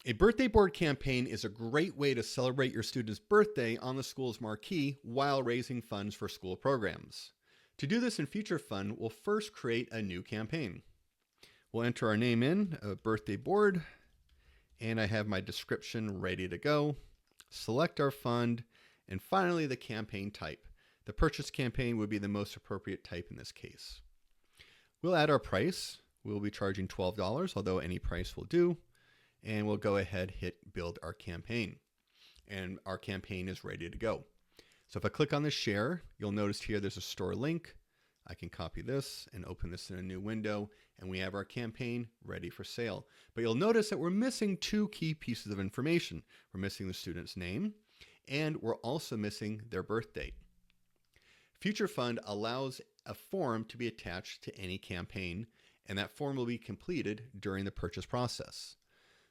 A birthday board campaign is a great way to celebrate your student's birthday on the school's marquee while raising funds for school programs. To do this in FutureFund, we'll first create a new campaign. We'll enter our name in, a birthday board, and I have my description ready to go. Select our fund, and finally the campaign type. The purchase campaign would be the most appropriate type in this case. We'll add our price. We'll be charging $12, although any price will do. And we'll go ahead, hit build our campaign. And our campaign is ready to go. So if I click on the share, you'll notice here there's a store link. I can copy this and open this in a new window, and we have our campaign ready for sale. But you'll notice that we're missing two key pieces of information. We're missing the student's name, and we're also missing their birth date. FutureFund allows a form to be attached to any campaign, and that form will be completed during the purchase process.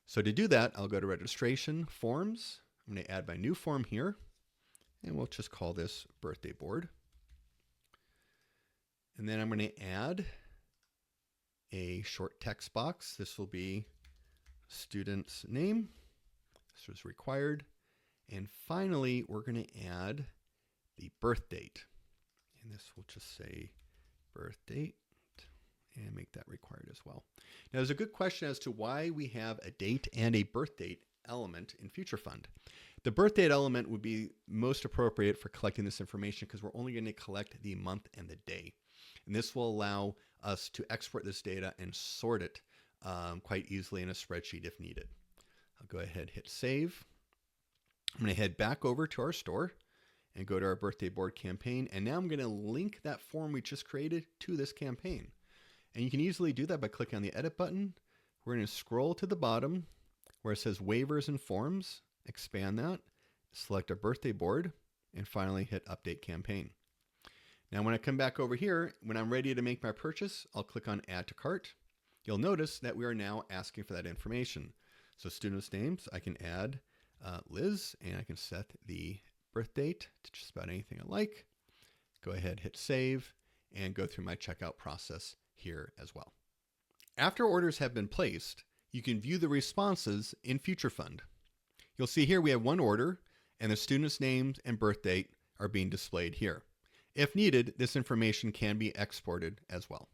So to do that, I'll go to Registration, Forms. I'm going to add my new form here, and we'll just call this Birthday Board. And then I'm going to add a short text box. This will be student's name. This was required. And finally, we're going to add the birth date. And this will just say birth date and make that required as well. Now, there's a good question as to why we have a date and a birth date element in FutureFund. The birth date element would be most appropriate for collecting this information because we're only going to collect the month and the day. And this will allow us to export this data and sort it quite easily in a spreadsheet if needed. I'll go ahead, hit save. I'm going to head back over to our store and go to our birthday board campaign. And now I'm going to link that form we just created to this campaign. And you can easily do that by clicking on the edit button. We're going to scroll to the bottom where it says waivers and forms, expand that, select our birthday board, and finally hit update campaign. Now when I come back over here, when I'm ready to make my purchase, I'll click on add to cart. You'll notice that we are now asking for that information. So students' names, I can add Liz, and I can set the birth date to just about anything I like. Go ahead, hit save, and go through my checkout process here as well. After orders have been placed, you can view the responses in FutureFund. You'll see here we have one order, and the student's names and birth date are being displayed here. If needed, this information can be exported as well.